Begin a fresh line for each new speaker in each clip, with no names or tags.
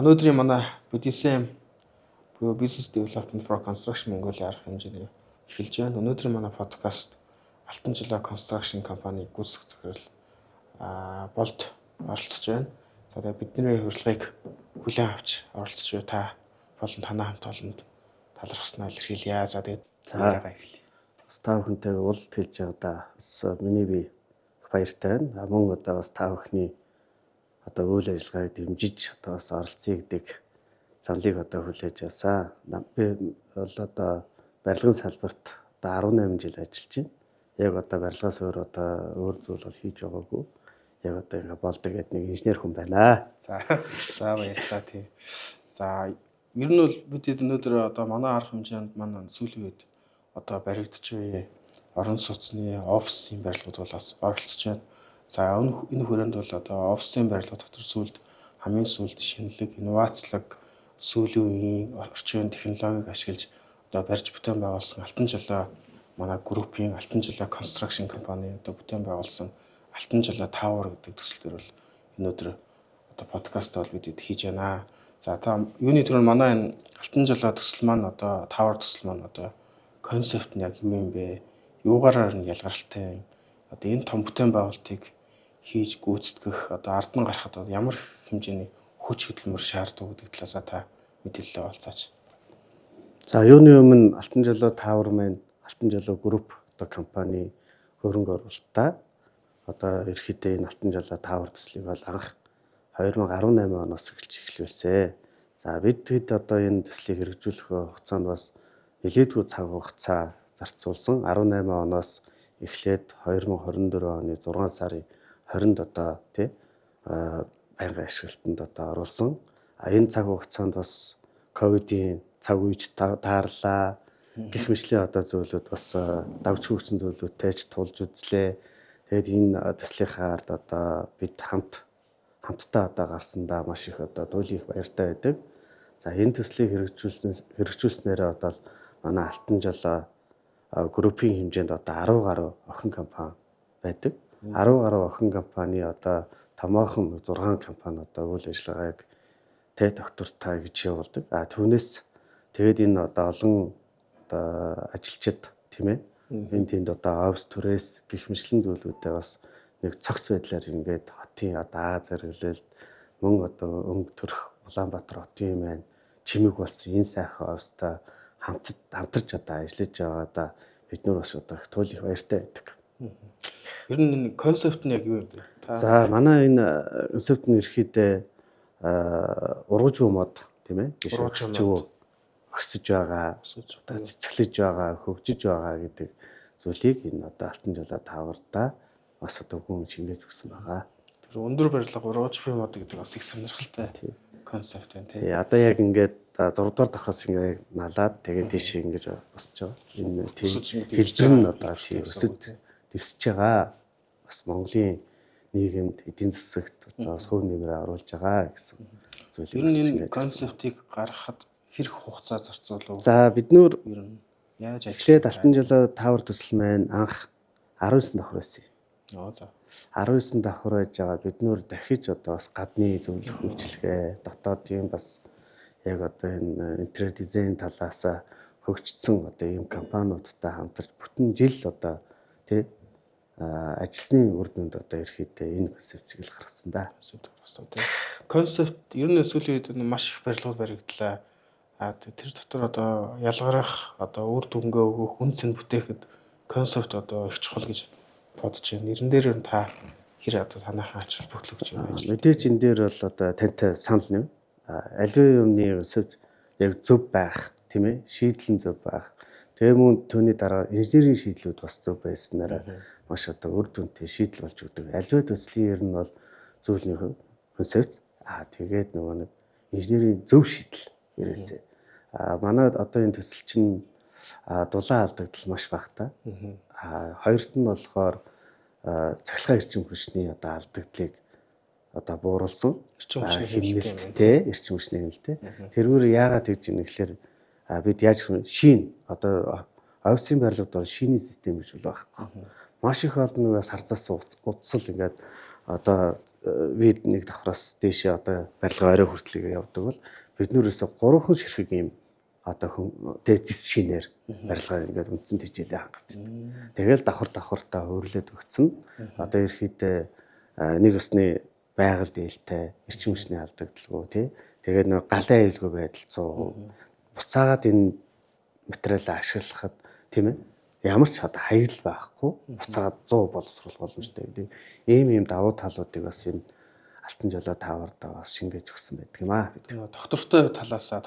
Өнөөдрийн манай BDSM буюу Business Development for Construction Mongolia арга хэмжээний эхэлж байна. Өнөөдрийн манай подкаст Алтан жилийн construction компани гүйцэтгэх захирал болд оролцож байна. За тэгээд бидний урилгыг хүлээн авч оролцож буй та болон танаа хамт олонд талархснаа илэрхийлье. За тэгээд яриагаа эхлэе.
Бас та бүхэнтэйгээ уулзалт хэлж байгаадаа бас миний би их баяртай байна. Мөн одоо бас та бүхний одоо үйл ажиллагааг дэмжиж одоо бас оролцъё гэдэг саналыг одоо хүлээж авсан. Би бол одоо барилгын салбарт одоо 18 жил ажиллаж байна. Яг одоо барилгаас өөр зүйл бол хийж байгаагүй. Яг одоо ингээ болдог гэдэг нэг инженер хүн байна.
За баярлалаа тий. За ер нь бол бид өнөөдөр одоо манай арга хэмжээнд манай сүүлийн үед одоо баригдаж буй орон сууцны офисын барилгууд бол бас оролцож байна. За энэ хүрээнд бол одоо офисын барилга дотор хамгийн сүүлд шинэлэг, инновацлог, сүүлийн үеийн орчин технологиг ашиглаж одоо барьж бүтээн байгуулсан Алтан жилийн манай группийн Алтан жилийн construction компани одоо бүтээн байгуулсан Алтан жилийн Tower гэдэг төсөл төр бол өнөөдөр одоо подкаст бол бид хийж байна. За та юуны төрөнд манай энэ Алтан жилийн төсөл маань одоо Tower төсөл маань одоо концепт нь яг юу юм бэ? Юугаараар нь ялгаралтай? Одоо энэ том бүтээн байгуулалтыг хийж гүйцэтгэх одоо ард нь гарахад ямар хэмжээний хүч хөдөлмөр шаарддаг гэдэг талаас та мэдээлэл олцооч.
За юуны өмнө Алтан жилийн Tower маань Алтан жилийн групп одоо компани хөрөнгө оруулалтаа одоо ерөөхдөө энэ Алтан жилийн Tower төслийг бол анх 2018 оноос эхлүүлсэн. За бид одоо энэ төслийг хэрэгжүүлэх хугацаанд бас нэлээдгүй цаг хугацаа зарцуулсан. 18 оноос эхлээд 2024 оны 6 сарын 20-нд одоо байнгын ашиглалтанд одоо оруулсан. Энэ цаг хугацаанд бас ковидын цаг үеж таарлаа. Гэх мэтлийн одоо зүйлүүд бас давж хөгжсөн зүйлүүдтэй ч тулж үзлээ. Тэгээд энэ төслийнхаар одоо бид хамтдаа одоо гарсандаа маш их одоо туйлын баяртай байдаг. За энэ төслийг хэрэгжүүлснээр одоо манай Алтан жилийн группийн хэмжээнд одоо 10 гаруй охин компани байдаг. 10 гаруй охин компани одоо томоохон 6 компани одоо үйл ажиллагааг доктортай гэж явуулдаг. Түүнээс тэгээд энэ одоо олон одоо ажилчид тийм ээ. Энэ тэнд одоо офс түрээс гих мэтлэн зүйлүүдээ бас нэг цогц байдлаар ингээд хотын одоо зэрэглэлд мөн одоо өнгө төрх Улаанбаатар хотын маань чимэг болсон энэ сайхан офстой хамтарч одоо ажиллаж байгаадаа бид нар бас одоо туйл их баяртай байдаг.
Ер нь концепт нь яг юу юм бэ?
За манай энэ концепт нь ерөөхдөө ургажгүй мод тийм ээ. Өсөж байгаа, одоо цэцгэлж байгаа, хөгжиж байгаа гэдэг зүйлийг энэ одоо Алтан жилийн Tower-да бас одоо хүн шингээж өгсөн байгаа.
Тэр өндөр барилга ургажгүй мод гэдэг бас их сонирхолтой концепт байна тийм.
Одоо яг ингээд 6 дугаар давхаас ингээд налаад тэгээд тийш ингэж босч байгаа. Энэ хэлбэр нь одоо өсөж дэвсэж байгаа. Бас Монголын нийгэмд эдийн засагт бас хөв нэмрээ оруулж байгаа гэсэн зүйлийг.
Ер нь энэ концептыг гаргахад хэрэг хугацаа зарцуулав?
За бид нөр
ер нь яаж
эхлээд Алтан жилийн Tower төсөл маань анх 19 давхар байсан.
За
19 давхар байж байгаа бид нөр дахиж одоо бас гадны зөвлөх үйлчилгээ дотоодын бас яг одоо энэ интерьер дизайн талаас хөгжсөн одоо ийм компаниудтай хамтарч бүтэн жил одоо тий ажилласны үр дүнд одоо ерөөхдөө энэ концепцийг л гаргасан да.
Концепт ер нь сүүлийн үед маш их барилгууд баригдлаа. Тэр дотор одоо ялгарах одоо үр дүнгээ өгөх үн цэн бүтээхэд концепт одоо их чухал гэж бодож байна. Нэрэн дээр та хэр одоо танайхаа ач холбогдол гэж байна.
Мэдээж энэ дээр бол одоо тантай санал нэв. Аливаа юмны концепт яг зөв байх тийм ээ, шийдлэн зөв байх. Тэгээ мөн түүний дараа инженерийн шийдлүүд бас зөв байснараа маш одоо үр дүнтэй шийдэл болж өгдөг. Аливаа төслийн ер нь бол зүйлний концепт тэгээд нөгөө нэг инженерийн зөв шийдэл ерөөсөө. Манай одоо энэ төсөл чинь дулаан алдагдал маш багтаа. Хоёрт нь болохоор цахилгаан эрчим хүчний одоо алдагдлыг одоо бууруулсан.
Эрчим хүчний
хэмнэлттэй, эрчим хүчний хэмнэлттэй. Тэргээр яагаад тэгж юм гэхээр бид яаж шин одоо офисын барилгад бол шинийн систем гэж байна. Маш их олон бас харцаас утсал ингээд одоо вид нэг давхраас дээшээ одоо барилга орой хүртлэгээ явдаг бол биднүүрээс 3хан ширхэг юм одоо зис шинээр барилгаа ингээд үндсэн тэжээлээ хангацдаг. Тэгэл давхартаа хөврлээд өгцөн. Одоо ерхийдээ нэг усны байгаль дээлтэй, эрчим хүчний алдагдaltaгүй тий. Тэгээд нэг галын аюулгүй байдал 100%. Буцаагаад энэ материалаа ашиглахад тийм ээ ямар ч одоо хаягдл байхгүй буцаагаад 100 боловсруулах боломжтой. Ийм давуу талуудыг бас энэ Алтан жолоо тааварда бас шингээж өгсөн байдаг юм аа.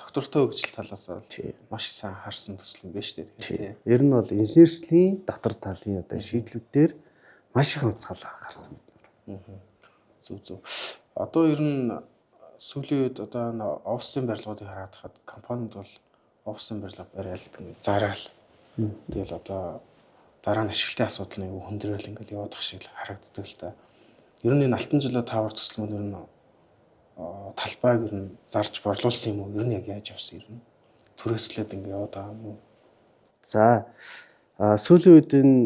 Доктортой хөгжил талаасаа маш сайн харсан төсөл юм байна шүү дээ.
Тэгэхээр ер нь бол инженерчлийн дотор талын одоо шийдлүүдээр маш их онцгой анхаарсан бид.
Зүг. Одоо ер нь сүүлийн үед одоо офисын барилгуудыг хараад хахад компанид бол офисын барилга бариалдаг зараал. Тэгэл одоо дараа нь ашиглалтын асуудал нэг хүндрэл ингээл яваад ах шиг харагддаг л та. Ер нь энэ Алтан жолоо таавар төсөл мөн ер нь талбайг ер нь зарж борлуулсан юм уу? Ер нь яг яаж явсан ер нь? Түрээслээд ингээ яваад байгаа юм уу?
За сүүлийн үед энэ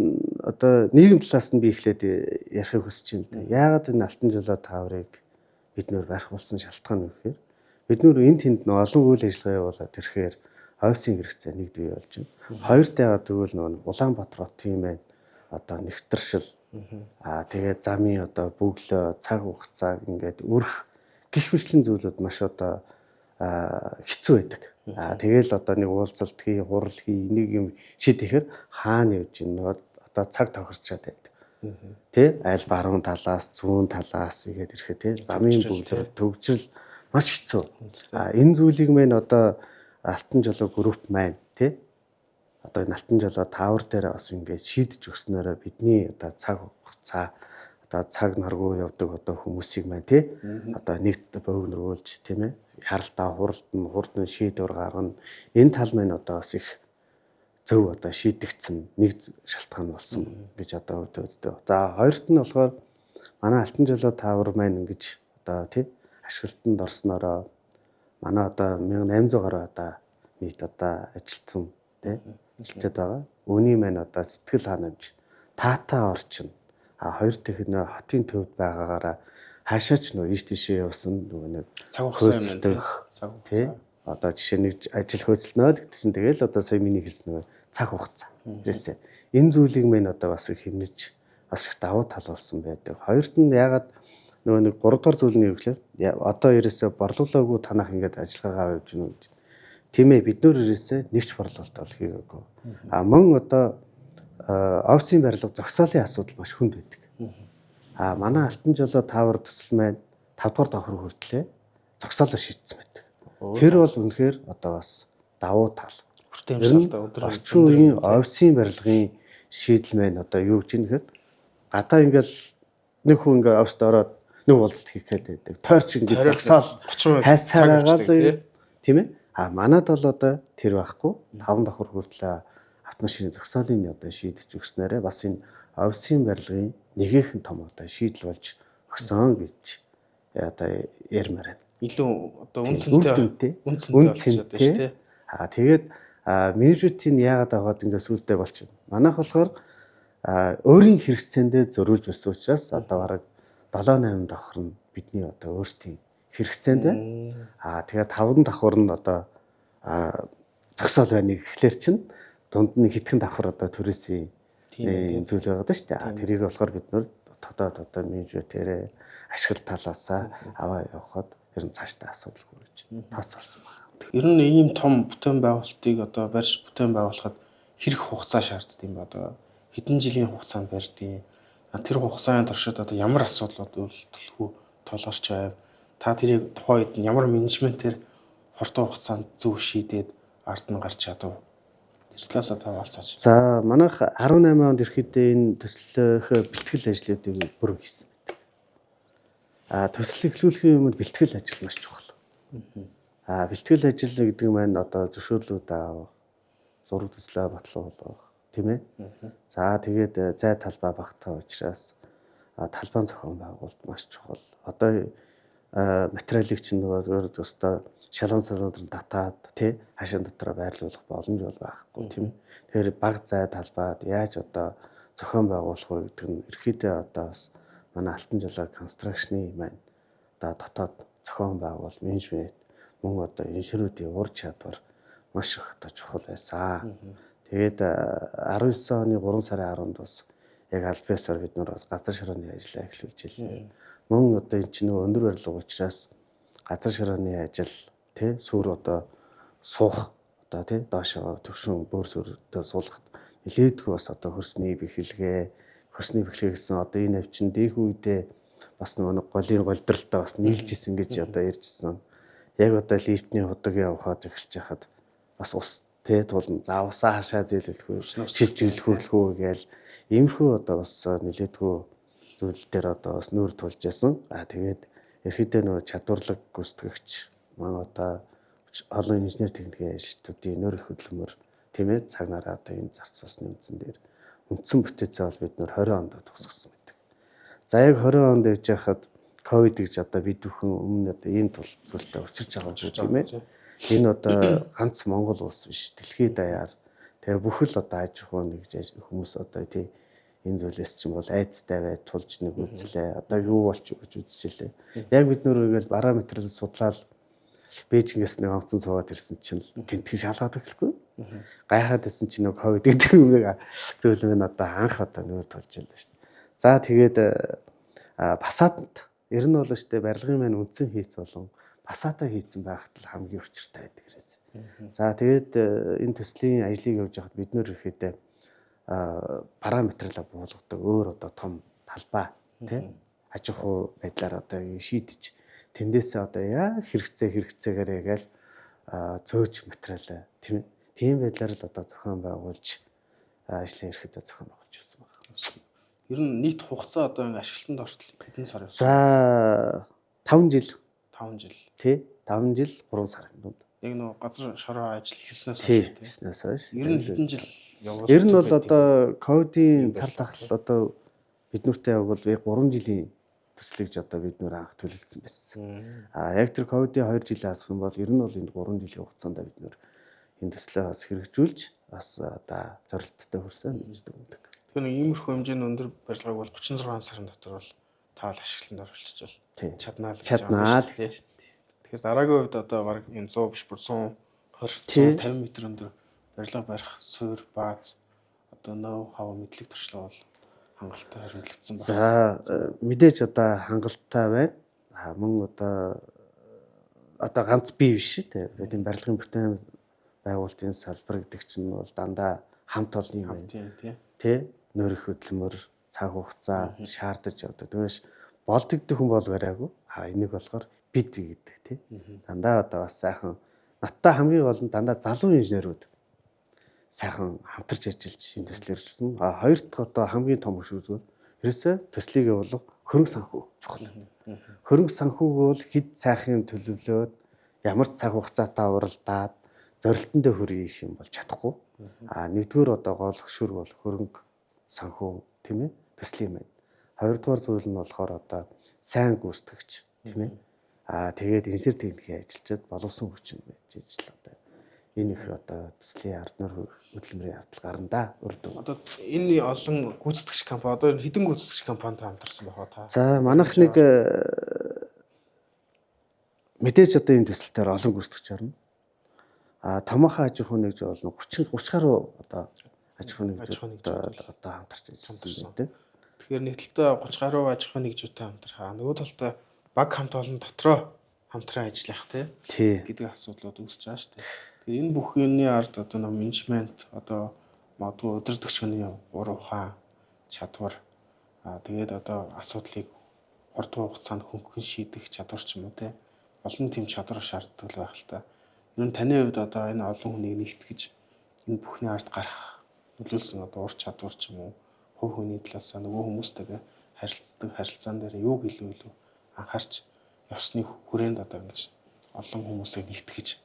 одоо нийгэм талаас нь би эхлээд ярихыг хүсэж байна. Яагаад энэ Алтан жолоо тааврыг бид нөр барих болсон шалтгаан нь гэхээр бид нөр энд тэнд нэг олон үйл ажиллагаа явуулаад ирэхээр офисын хэрэгцээ нэг бий болж байна. Хоёртойгоо тэгвэл нөгөө Улаанбаатар хотын маань одоо нэгтршил тэгээд замын одоо бөглөө цаг хугацааг ингээд өрх гих мэтлэн зүйлүүд маш одоо хэцүү байдаг. Тэгэл одоо нэг уулзалт хий, хурал хий, нэг юм шийдэхээр хаана явж ийн нөгөө одоо цаг тохирчаад байдаг. Тэ аль баруун талаас, зүүн талаас игээд ирэхэд тэ замын бөглөө төгжрөл маш хэцүү. Энэ зүйлийг мэн одоо Алтан жолоо групп маань тэ одоо энэ Алтан жолоо таавар дээр бас ингээд шийдэж өгснөөрөө бидний одоо цаг хугацаа одоо цаг наргүй явдаг одоо хүмүүсийг маань тий одоо нэгт бөөгнөрүүлж тийм ээ харалтаа хурдан шийдвэр гаргана. Энэ тал маань одоо бас их зөв одоо шийдэгдсэн нэг шалтгаан болсон гэж одоо үздэг. За хоёрт нь болохоор манай Алтан жолоо таавар маань ингэж одоо тий ашиглалтанд орсноороо манай одоо 1800 гаруй одоо нийт одоо ажилтсан тий ажилтнууд байгаа. Үүний маань одоо сэтгэл ханамж таатаа орчин хоёр дахь нөө хотын төвд байгаагаараа хаашаач нөө ийш тийшээ явсан нөгөө нэг
цаг хугацаа юм
тий одоо жишээ нэг ажил хөөцөлнөө л гэдсэн. Тэгэл одоо сая миний хэлсэн нөгөө цаг хугацаа. Тэрээсээ энэ зүйлийг мэн одоо бас их хэмнэж бас их давуу тал болсон байдаг. Хоёрт нь ягаад нөгөө нэг 3 дахь зүйл нь юу гэхээр одоо ерөөсөө борлуулаагүй танах ингээд ажиллагаагаа явуулж гинэ гэж. Тийм ээ бид нөр ерөөсөө нэгч борлуулалт бол хийгээгүй. Мөн одоо офисын барилга зогсоолын асуудал маш хүнд байдаг. Манай Алтан жолоо таавар төсөл маань 5 дугаар давхар хүртлээ зогсоолоо шийдсэн байдаг. Тэр бол үнэхээр одоо бас давуу тал. Орчин үеийн офисын барилгын шийдэл маань одоо юу гэж юм гэхээр гадаа ингээл нэг хүн ингээ оффист ороод нэг уулзалт хийх гээд байдаг. Тойрч ингээ зогсоол хайсараагаад тийм ээ. Манад бол одоо тэр байхгүй 5 давхар хүртлээ автомашины зогсоолын одоо шийдэж өгснээрээ бас энэ офисын барилгын нэгэн том одоо шийдэл болж өгсөн гэж одоо ярмаар байна.
Илүү одоо үнцэнтэй болчиход байна шүү дээ.
Тэгээд менежментийн яагаад аваад ингээд сүулдэ болчихно. Манайх болохоор өөрийн хэрэгцээндээ зориулж барьсан учраас одоо бараг 7-8 давхар нь бидний одоо өөрсдийн хэрэгцээнд байна. Тэгээд 5 давхар нь одоо зогсоол байна гэхлээр чинь дунд нь хитгэн давхар одоо төрөөсийн зүйл байгаа даа шүү дээ. Тэрийг болохоор бид нөр одоо менежментээрээ ашиглал талаасаа аваа явахад ер нь цаашдаа асуудал хүрэж тооцоолсон байна.
Ер нь ийм том бүтээн байгуулалтыг одоо барьж бүтээн байгуулахад хэрэг хугацаа шаарддаг юм ба одоо хэдэн жилийн хугацаанд барьдیں۔ Тэр хугацааны туршид одоо ямар асуудлууд үйлдэлгүй толгорч байв. Та тэрийг тухайн үед ямар менежментээр хурдан хугацаанд зөв шийдээд ард нь гарч чадав. Тэр талаасаа та хаалцаач.
За манайх 18 онд ирэхдээ энэ төслөх бэлтгэл ажлуудыг бүрэн хийсэн байдаг. Төсөл эхлүүлэхийн өмнө бэлтгэл ажил маш чухал. Бэлтгэл ажил гэдэг нь одоо зөвшөөрлүүд авах, зураг төслөө батлуулах, тийм ээ. За тэгээд зай талбай багтаа учраас талбайн зохион байгуулалт маш чухал. Одоо материалыг чинь нөгөө зөвхөн шалган салганд татаад тий хашаан дотроо байрлуулах боломж бол байхгүй тийм. Тэгэхээр баг зай талбайд яаж одоо зохион байгуулах вэ гэдэг нь ерөөдөө одоо бас манай Алтан жолоо констракшны маань одоо дотоод зохион байгуул, менежмент мөн одоо инженеруудын ур чадвар маш их одоо чухал байсан. Тэгээд 19 оны 3 сарын 10-нд бас яг аль биесээр бид нар газар широоны ажлаа эхлүүлж илээ. Мөн одоо эн чинь өндөр барилга учраас газар широоны ажил тий сүр одоо суух одоо тий доошоо төвшин бөөр сүрдөө суулгахад нэлээдгүй бас одоо хөрсний бэхлэгээ гэсэн одоо энэ навчин дэх үедээ бас нэг голын голдралтай бас нийлж исэн гэж одоо ярьжсэн. Яг одоо лифтний худаг явахад эхэлж хахад бас ус тий тулна заавсаа хашаа зээлүүлэх үү шилжүүлэх үү гээл иймэрхүү одоо бас нэлээдгүй зүйл дээр одоо бас нүүр тулж ясан. Тэгээд ерхэдөө нөгөө чадварлаг гүйцэтгэгч маань одоо олон инженер техникийн ажилтнуудын нөр их хөдөлмөр тийм ээ цагнаараа одоо энэ зарц бас нэмсэн дээр үндсэн бүтээцээ бол бид нөр 20 онд тусгасан байдаг. За яг 20 онд явж байхад ковид гэж одоо бид бүхэн өмнө одоо ийм зүйлтэй учирч байгаа юм тийм ээ. Энэ одоо ганц Монгол улс биш дэлхийд даяар тэгээ бүхэл одоо аж ахуйн гэж хүмүүс одоо тий энэ зүйлээс чинь бол айцтай бай тулж нэг үзлээ. Одоо юу болч гэж үзчихлээ. Яг бид нөр ингээл параметрыг судлаад Бээжингээс нэг онцон цуваад ирсэн чинь гинтхэн шалгаад эхлэхгүй. Гайхаад ирсэн чинь нэг ковид гэдэг юм нэг зүйл минь одоо анх одоо нүүр тулж байна шүү дээ. За тэгээд Пассатанд ер нь бол шүү дээ барилгын маань үндсэн хийц болон Пассата хийцэн байхад л хамгийн учиртай байдаг хэрэгээс. За тэгээд энэ төслийн ажлыг явуулж байхад бид нэр ихэд параметрлаа буулгадаг өөр одоо том талбай тий аж ахуй байдлаар одоо шийдэж тэндээсээ одоо яг хэрэгцээгээр ягаал зөөж материал тийм ээ. Тийм байдлаар л одоо зохион байгуулж ажлын ирэхэд зохион байгуулж байсан байна.
Ер нь нийт хугацаа одоо ингэ ашиглалтанд ортол хэдэн сар явсан?
За 5 жил.
5 жил.
Тий 5 жил 3 сарын дунд.
Яг нөгөө газар шороо ажил эхэлснээс
хойш.
Ер нь хэдэн жил явуулсан?
Ер нь бол одоо ковидын цар тахал одоо бид нүртэй яг бол 3 жилийн төслийг одоо бид нөр анх төлөвлөсөн байсан. Яг тэр ковидын 2 жилийн асах юм бол ер нь бол энэ 3 жилийн хугацаанд бид нөр энэ төслөө бас хэрэгжүүлж бас одоо зорилттой хүрсэн гэж дүгнэдэг.
Тэгэхээр нэг иймэрхүү хэмжээний өндөр барилгааг бол 36 сарын дотор бол таавал ашиглалтанд оруулчихвал чаднаа л
гэж.
Тэгэхээр дараагийн хувьд одоо баг энэ 100 биш бүр 120 150 м өндөр барилга барих суурь бааз одоо нөө хав мэдлэг туршлага бол хангалттай хоригдлогдсон байна.
За мэдээж одоо хангалттай байна. Мөн одоо ганц бие биш тий. Тэгээд энэ барилгын бүтээн байгуулалтын салбар гэдэг чинь бол дандаа хамт олон юм байна. Тий. Нөр их хөдөлмөр, цаг хугацаа шаардаж явдаг. Тэгмээс болдогдох хүн бол бариагүй. Энийг болохоор бид гэдэг тий. Дандаа одоо бас сайхан надтай хамгийн гол нь дандаа залуу инженерүүд сайхан хамтарч ажиллаж энэ төслөөр ирсэн. Хоёр дахь одоо хамгийн том хөш үзвэл ерөөсөө төслийг явуулах хөрөнгө санхүү чухал. Хөрөнгө санхүүг бол хэд сайхан төлөвлөөд ямар цаг хугацаатай уралдаад зорилтондоо хүрэх юм бол чадахгүй. Нэгдүгээр одоо гол хөшүүр бол хөрөнгө санхүү тийм ээ төслийн маань. Хоёрдугаар зүйл нь болохоор одоо сайн гүйцэтгэгч тийм ээ. Тэгээд инженер техникийн ажилчид боловсон хүчин байж ажил одоо энэ их одоо төслийн ард нөр хөдөлмөрийн ардл гарна да өрдөө.
Одоо энэ олон гүйцэтгэгч компани одоо хэдэн гүйцэтгэгч компанитай хамтарсан байх вэ та?
За манайх нэг мэдээж одоо энэ төсөлтөөр олон гүйцэтгэгч орно. Томоохон аж ахуйн нэгж бол 30 гаруй одоо аж ахуйн нэгжүүд одоо хамтарч ажилласан гэдэг.
Тэгэхээр нэг талдаа 30 гаруй аж ахуйн нэгжүүдтэй хамтрах. Нөгөө талдаа баг хамт олон дотроо хамтран ажиллах тий гэдэг асуудлууд үүсэж байгаа шүү дээ. Тэгэхээр энэ бүх юмны ард одоо нэг менежмент одоо магадгүй удирдагчны ур ухаан чадвар тэгээд одоо асуудлыг хурдан хугацаанд хөнгөн шийдэх чадвар ч юм уу тий олон тийм чадвар шаарддаг байх л та. Ер нь таны хувьд одоо энэ олон хүнийг нэгтгэж энэ бүхний ард гарах нөлөөлсөн одоо ур чадвар ч юм уу хувь хүний талаас нөгөө хүмүүстэйгээ харилцдаг харилцаан дээр юу илүү анхаарч явсны хүрээнд одоо ингэж олон хүмүүсийг нэгтгэж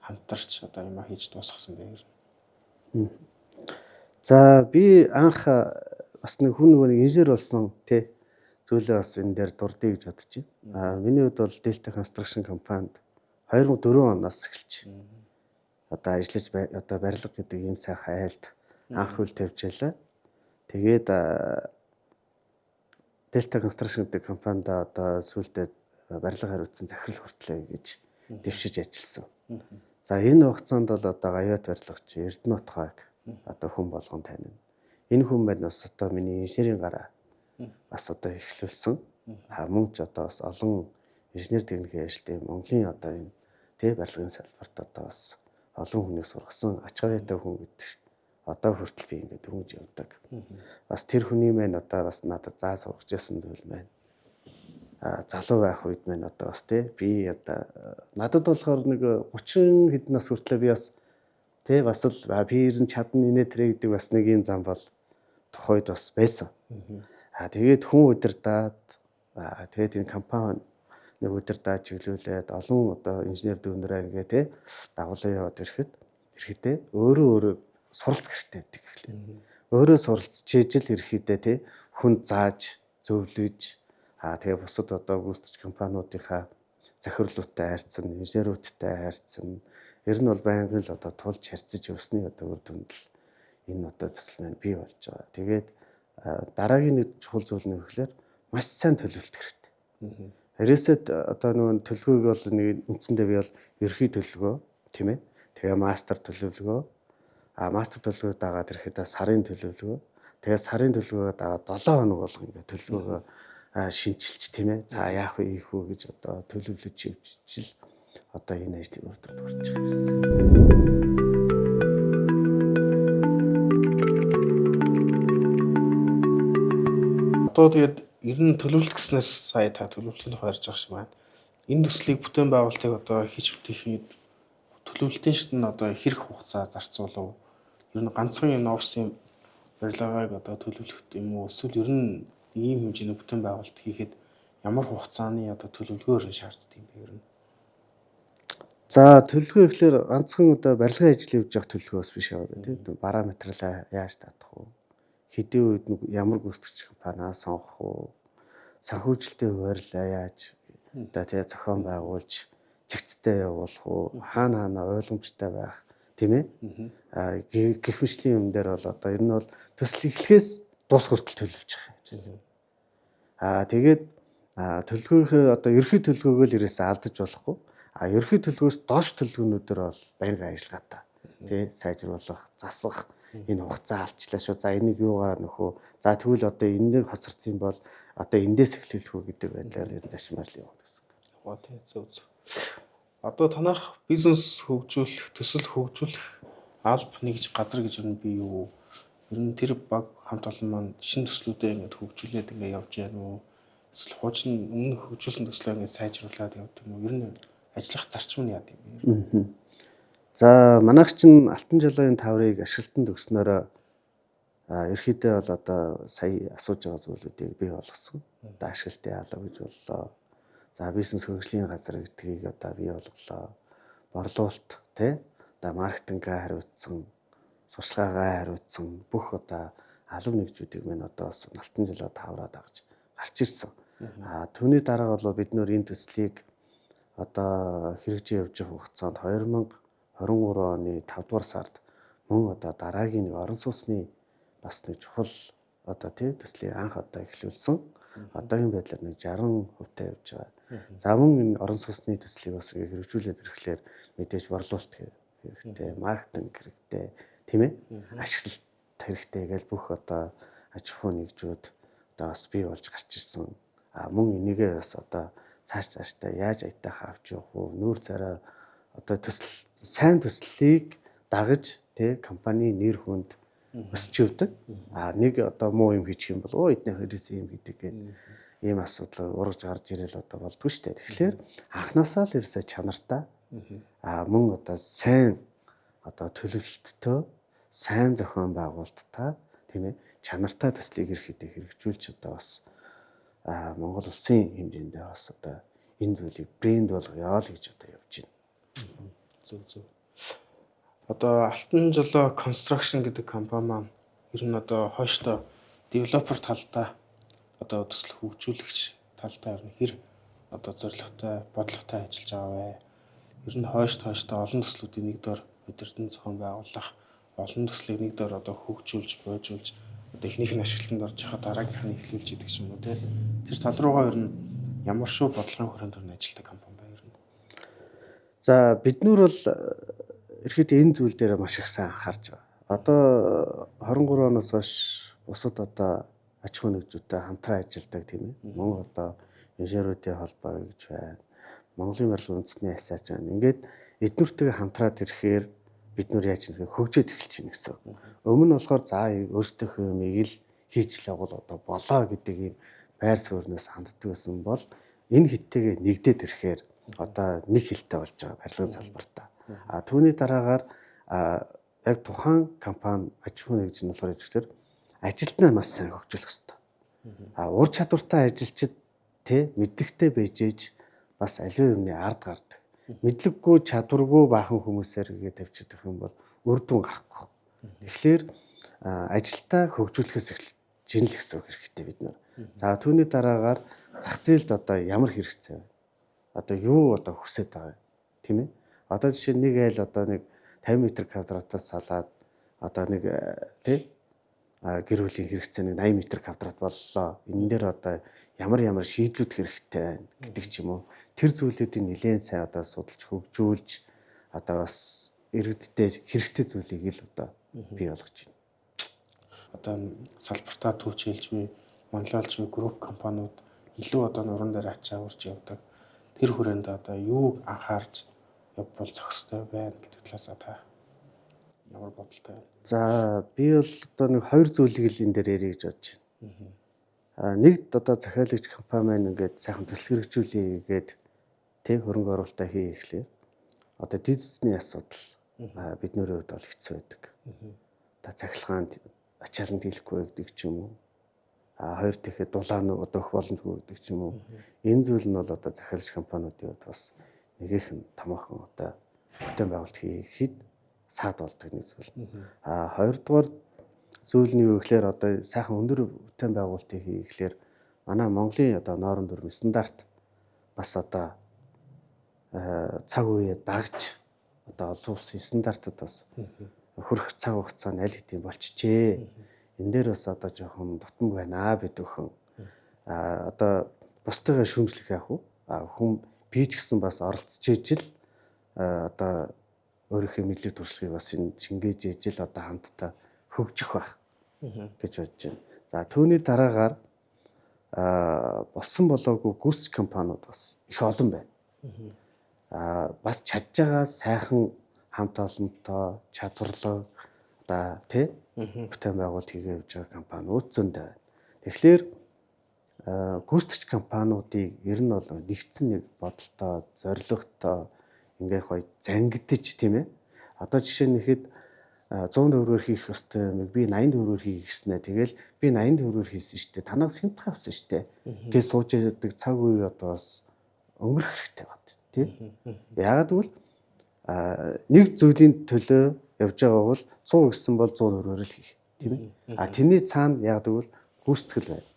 хамтарч одоо юм хийж дуусгасан бэ.
За би анх бас нэг хүн нэг инженер болсон тий зүйлээ бас энэ дээр дурдъя гэж бодож байна. Миний хувьд бол Delta Construction компанид 2004 оноос эхэлж одоо ажиллаж одоо барилга гэдэг ийм сайхан айлд анх үл тавьж ялаа. Тэгээд Delta Construction гэдэг компанид одоо сүүлдээ барилга хариуцсан захирал хүртлээ гэж дэвшиж ажилласан. За энэ хугацаанд бол одоо гавьяат барилгач Эрдэнэ Утгайг одоо хүн болгон танино. Энэ хүн маань бас одоо миний инженерийн гараа бас одоо эхлүүлсэн. Мөн ч одоо бас олон инженер техникийн ажилтны Монголын одоо энэ барилгын салбарт одоо бас олон хүнийг сургасан ач гавьяатай хүн гэдэг одоо хүртэл би ингээд дүнж явдаг. Бас тэр хүний маань одоо бас надад заа сургаж ясан зүйл маань залуу байх үед маань одоо бас би одоо надад болохоор нэг 30 хэдэн нас хүртлээр би бас бас л би ер нь чадна инээ тэрэ гэдэг бас нэг юм зам бол тухайд бас байсан. Тэгээд хүн удирдаад тэгээд энэ компани нэг удирдаад чиглүүлээд олон одоо инженер дүүнэрээ ингээ дагуулсан яваад ирэхдээ өөрөө суралцах хэрэгтэй гэдэг эхлэв. Өөрөө суралцж ижил ирэхдээ хүн зааж зөвлөж тэгээ бусад одоо гүйцэтгэж компаниудынхаа захирлуудтай харьцсан, инженеруудтай харьцсан. Ер нь бол байнгын л одоо тулж харьцаж явсны одоо үр дүнд л энэ одоо төсөл маань бий болж байгаа. Тэгээд дараагийн нэг чухал зүйл нь гэхээр маш сайн төлөвлөлт хэрэгтэй. Ерөөсөд одоо нөгөө төлөвлөгөөг бол нэг үндсэндээ би бол ерхий төлөвлөгөө тийм ээ. Тэгээ мастер төлөвлөгөө мастер төлөвлөгөө дагаад ирэхэд сарын төлөвлөгөө. Тэгээ сарын төлөвлөгөө дагаад 7 хоног болгоо ингээд төлөвлөгөөгөө шинжилж тийм ээ. За яах вэ ийх үү гэж одоо төлөвлөж явжил одоо энэ ажлыг үр дүнд хүргэж байгаа юм.
Одоо тэгээд ер нь төлөвлөлт гэснээс сая та төлөвлөлтөнд харж байгаа шиг байна. Энэ төслийг бүтээн байгуулалтыг одоо хийж бүтээхэд төлөвлөлтийн шатнд одоо хэрэг хугацаа зарцуулав. Ер нь ганцхан энэ офисын барилгааг одоо төлөвлөхт юм уу? Эсвэл ер нь ийм хэмжээний бүтээн байгуулалт хийхэд ямар хугацааны одоо төлөвлөгөөр шаарддаг юм бэ ер нь?
За төлөвлөгөө гэхэлэр ганцхан одоо барилгын ажил явуулж явах төлөвлөгөөс биш яваа тийм. Параметрлаа яаж татах вэ? Хэдийн үед ямар гүйцэтгэгч компаниа сонгох уу? Санхүүжилтийн хуваарлаа яаж одоо зохион байгуулж цэгцтэй явуулах уу? Хаана ойлгомжтой байх тийм ээ? Гэх мэтлийн юм дээр бол одоо ер нь бол төсөл эхлэхээс дуус хүртэл төлөвлөж байгаа юм. Тэгээд төлөвлөгөөхөө одоо ерхий төлөвлөгөөгөө л ерөөсөө алдаж болохгүй. Ерхий төлөвлөгөөс доош төлөвлөгөөнүүдээр бол байнгын ажиллагаатай тий сайжруулах, засах энэ хугацаа алчлаа шүү. За энийг юугаар нөхөө. За тэгвэл одоо энийг хоцорсон бол одоо эндээс эхлүүлэх үү гэдэг байдлаар ер нь зашмаар л явна гэсэн.
Яа тий зөв. Одоо танах бизнес хөгжүүлэх, төсөл хөгжүүлэх алба нэгж газар гэж ер нь би юу? Ер нь тэр баг хамт олон маань шинэ төслүүдээ ингээд хөгжүүлээд ингээд явж яана уу? Эсвэл хуучин өмнө хөгжүүлсэн төслөө ингээд сайжруулад явдаг юм уу? Ер нь ажиллах зарчим нь яа гэв юм.
За манайх чинь Алтан жолооны таврыг ашиглалтанд өгснөөрөө ерхийдээ бол одоо сая асууж байгаа зүйлүүдийг бий болгосон. Одоо ашиглалтын алба гэж боллоо. За бизнес хөгжлийн газар гэдгийг одоо бий болголоо. Борлуулалт тий одоо маркетингээ хариуцсан, сурчлагаа хариуцсан бүх одоо алба нэгжүүдийг мань одоо бас Алтан жолоо тавраа дагаж гарч ирсэн. Түүний дараа бол бид нөр энэ төслийг одоо хэрэгжиж явж байгаа хугацаанд 2023 оны 5 дугаар сард мөн одоо дараагийн нэг орон сууцны бас нэг чухал одоо төслийг анх одоо эхлүүлсэн. Одоогийн байдлаар нэг 60% явж байгаа. За мөн энэ орон сууцны төслийг бас хэрэгжүүлээд ирэхлээр мэдээж борлуулалт хэрэгтэй, маркетинг хэрэгтэй, тийм ээ? Ашиглалт хэрэгтэй гэж бүх одоо аж ахуй нэгжүүд одоо бас бий болж гарч ирсэн. Мөн энийгээ бас одоо цаашдаа яаж аятайхаа авч явах вэ? Нүүр царай одоо төсөл сайн төслийг дагаж компани нэр хүнд өсч явдаг. Нэг одоо муу юм хийчих юм бол эдний хоёроос юм гэдэг ийм асуудал ургаж гарч ирэл одоо болдгоо шүү дээ. Тэгэхээр анхнаасаа л ерөөсөө чанартай мөн одоо сайн одоо төлөвлөлттэй сайн зохион байгуулалттай тийм ээ чанартай төслийг ерхийдээ хэрэгжүүлж одоо бас Монгол улсын хэмжээндээ бас одоо энэ зүйлийг брэнд болгоё л гэж одоо явж байна.
Зөв. Одоо Алтан жолоо Construction гэдэг компани маань ер нь одоо хойштоо девелопер талдаа одоо төсөл хөгжүүлэгч талдаа ер нь хэр одоо зорилготой, бодлоготой ажиллаж байгаа вэ? Ер нь хойштоо олон төслүүдийн нэг дор удирдан зохион байгуулах, олон төслийг нэг дор одоо хөгжүүлж, боожуулж одоо эхнийх нь ашиглалтанд орж байгаа дараагийнх нь эхлүүлж идэг юм уу те. Тэр тал руугаа ер нь ямар шүү бодлогын хүрээнд орно ажилтдаг компани байна ер нь.
За биднэр бол ерхэд энэ зүйл дээр маш их сайн анхаарч байгаа. Одоо 23 оноос хойш бусад одоо аж ахуй нэгжүүдтэй хамтран ажилладаг тийм ээ. Монгол одоо инженеруудын холбоо гэж байна. Монголын барилгын үндэсний асаач байна. Ингээд эднүртэйгээ хамтраад ирэхээр бид нар яаж нэг хөгжөөд эхэлж байна гэсэн. Өмнө нь болохоор за өөрсдийнхөө юмыг л хийж л явбал одоо болоо гэдэг ийм байр суурьнаас ханддаг байсан бол энэ хиттэйгээ нэгдээд ирэхээр одоо нэг хилтэй болж байгаа барилгын салбартаа. А түүний дараагаар яг тухайн компани аж ахуй нэгж нь болохоор ихээр ажилтнаа маш сайн хөгжүүлэх хэрэгтэй. А ур чадвартай ажилчид тэ мэдлэгтэй байж ээж бас аливаа юмны ард гардаг. Мэдлэггүй чадваргүй баахан хүмүүсээр игээ тавьчихдаг юм бол үр дүн гарахгүй. Тэгэхээр ажилтаа хөгжүүлэхээс эхэлж ийн л гэсэн хэрэгтэй бид нар. За түүний дараагаар зах зээлд одоо ямар хэрэгцээ вэ? Одоо юу одоо хүсэж байгаа юм тийм ээ? Одоо жишээ нэг айл одоо нэг 50 м квадратаас салаад одоо нэг тий гэр бүлийн хэрэгцээ нэг 80 м квадрат боллоо. Энэ дээр одоо ямар шийдлүүд хэрэгтэй байна гэдэг ч юм уу. Тэр зүйлүүдийг нэлээд сайн одоо судалж хөгжүүлж одоо бас иргэдтэй хэрэгтэй зүйлийг л одоо бий болгож байна.
Одоо салбартаа түүчилж буй Монлолч буй групп компаниуд илүү одоо нуран дээр ачаа урж явдаг. Тэр хүрээнд одоо юуг анхаарч явбал зохистой байна гэдэг талаас та ямар бодолтой байна?
За би бол одоо нэг хоёр зүйлийг л энэ дээр ярих гэж бодож байна. Нэгд одоо захиалагч компани маань ингээд сайхан төсөл хэрэгжүүлээ гээд тэг хөрөнгө оруулалтаа хий ихлээр одоо дэд үсний асуудал бидний хувьд бол хэцүү байдаг. Одоо цахилгаанд ачаалан дийлэхгүй гэдэг ч юм уу. Хоёр тэгэхэд дулаан одоо өх боломжгүй гэдэг ч юм уу. Энэ зүйл нь бол одоо захиалагч компаниудын хувьд бас нэгийнх нь томоохон одоо бүтээн байгуулалт хийхэд саад болдог нэг зүйл. Хоёрдугаар зүйл нь юу гэхээр одоо сайхан өндөр бүтээн байгуулалтыг хийхээр манай Монголын одоо ноорон дүрмийн стандарт бас одоо цаг үеэ дагж одоо олон улсын стандартад бас хүрэх цаг хугацаа нь аль хэдийн болчихжээ. Энэ дээр бас одоо жоохон дутмаг байна бид өхөн. Одоо бусдыгаа шүүмжлэх яах вэ? Хүн би ч гэсэн бас оролцож ижил одоо өөрийнхөө мэдлэг туршлагыг бас шингээж ижил одоо хамтдаа хөгжих байх гэж бодож байна. За түүний дараагаар болсон болоогүй гүйцэтгэх компаниуд бас их олон байна. Бас чадж байгаа сайхан хамт олонтой чадварлаг одоо тий бүтээн байгуулалт хийгээ явж байгаа компаниуд зөндөө байна. Тэгэхээр гүйцэтгэгч компаниудыг ер нь бол нэгдсэн нэг бодолтой, зорилготой ингээд гоё зангидж тийм ээ. Одоо жишээ нь ихэд 100 төгрөгөөр хийх ёстой юм би 80 төгрөгөөр хийх гэснээр тэгэл би 80 төгрөгөөр хийсэн шүү дээ. Танаас хямдхан авсан шүү дээ. Гэж сууж яадаг цаг үе одоо бас өнгөрөх хэрэгтэй байна тийм. Яагаад гэвэл нэг зүйлийн төлөө явж байгаа бол 100 гэсэн бол 100 төгрөгөөр л хийх тийм ээ. Тэрний цаана яагаад гэвэл гүйцэтгэл байна.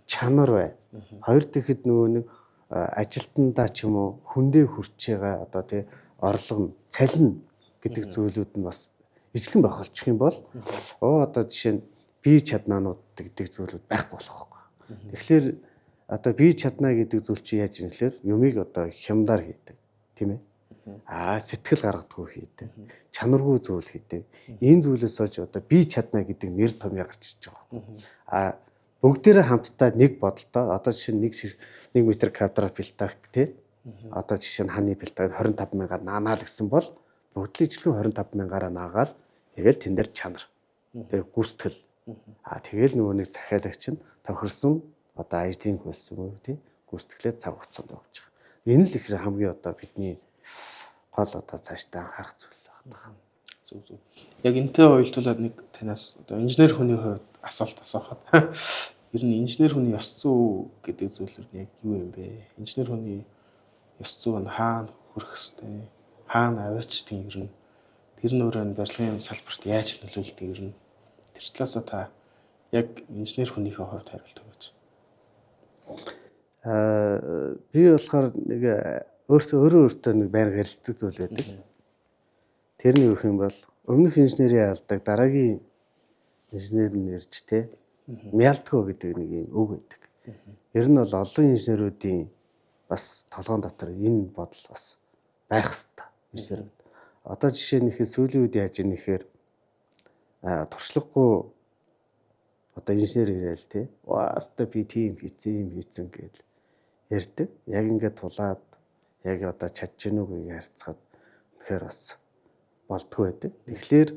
Чанар байна. Хоёр дахид нөгөө нэг ажилтнаа ч юм уу хүндээ хүрч байгаа одоо тий орлого нь цалин гэдэг зүйлүүд нь бас ижлэн байх болчих юм бол одоо жишээ нь бие чаднаанууд гэдэг зүйлүүд байхгүй болох байхгүй. Тэгэхээр одоо бие чаднаа гэдэг зүйл чи яаж юм гэхээр юмыг одоо хямдаар хийдэг тийм ээ. Сэтгэл гаргадаггүй хийдэг. Чанаргүй зүйл хийдэг. Энэ зүйлээс олж одоо бие чаднаа гэдэг нэр томьёо гарч ирж байгаа. Бүгдээрээ хамтдаа нэг бодолтой одоо жишээ нь 1 м квадрат бэлтаах тий одоо жишээ нь ханы бэлтааг 25 мянгаар наанаа л гэсэн бол бүгдлийчлэн 25 мянгаараа наагаал тэгэл тэн дээр чанар тэгээ гүйцэтгэл тэгэл нөгөө нэг захиалагч нь тохирсон одоо ажлын хөлс юм уу тий гүйцэтгэлээ цаг хугацаанд өгч байгаа. Энэ л их хамгийн одоо бидний гол одоо цаашдаа анхаарах зүйл байна.
Зөв. Яг энтэй уялдуулаад нэг танаас одоо инженер хүний хувьд асуулт асуухад ер нь инженер хүний ёс зүй гэдэг зүйлэр яг юу юм бэ? Инженер хүний ёс зүй нь хаана хүрэх ёстой? Хаана аваачдгийг ер нь тэр нөрөө барилгын салбарт яаж нөлөөлдөг ер нь тэр талаас та яг инженер хүнийхээ хувьд хариулт өгөөч.
Би болохоор нэг өөртөө нэг байнга ярилцдаг зүйл байдаг. Тэрний юу юм бол өмнөх инженерийн алдаг дараагийн инженер нь ирж те мялдгөө гэдэг нэг юм үг байдаг. Ер нь бол олон инженеруудын бас толгоон дотор энэ бодол бас байх хэрэгтэй инженер. Одоо жишээ нь ихэд сүүлийн үед яаж ийм нэхээр туршлагагүй одоо инженер ирээл те васта би тийм хийцэн гэж ярьдаг. Яг ингээд тулаад яг одоо чадж гэнэ үгүй харьцаад тэгэхээр бас болдгоо байдаг. Тэгэхээр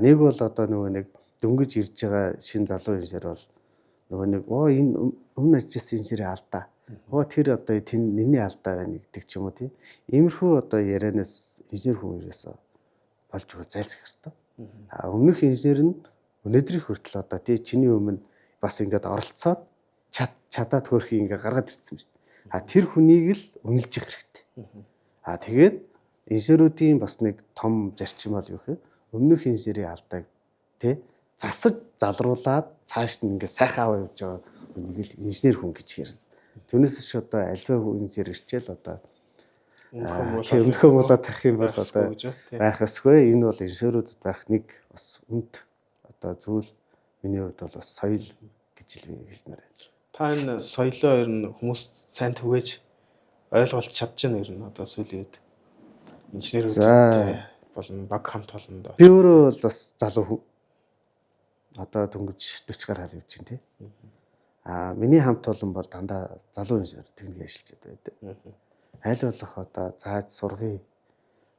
нэг бол одоо нөгөө нэг дөнгөж ирж байгаа шин залуу инженер бол нөгөө нэг энэ өмнө ажилласан инженерийн алдаа. Тэр одоо нэрний алдаа байна гэдэг ч юм уу тийм. Иймэрхүү одоо ярианаас инженер хүмүүрээс болж өгөх зайлсхийх хэрэгтэй. Өмнөх инженер нь өнөөдрийн хүртэл одоо тий чиний өмнө бас ингээд оролцоод чадаад хөөрхий ингээд гаргаад ирсэн юм шүү дээ. Тэр хүнийг л үнэлж явах хэрэгтэй. Тэгээд инженеруудын бас нэг том зарчим бол юу гэхээр өмнөх инженерийн алдааг тий засаж залруулад цааш нь ингээд сайхан аваа явж байгаа хүнийг л инженер хүн гэж ярина. Түүнээс ч одоо альва инженер ирчээл одоо өмнөхөө болоод тах юм бол одоо байх ёсгүй. Энэ бол инженеруудад байх нэг бас үнд одоо зүйл миний хувьд бол бас соёл гэж хэлмээр байна.
Та энэ соёлоо ер нь хүмүүст сайн түгээж ойлголт чадж байна ер нь одоо сүүлийн үед инженерүүдтэй болон баг хамт олонд.
Би өөрөө бол бас залуу хүн. Одоо дөнгөж 40 гараад явж байна тий. Миний хамт олон бол дандаа залуу инженер техник ажиллаж байдаг. Айл болох одоо зааж сургая.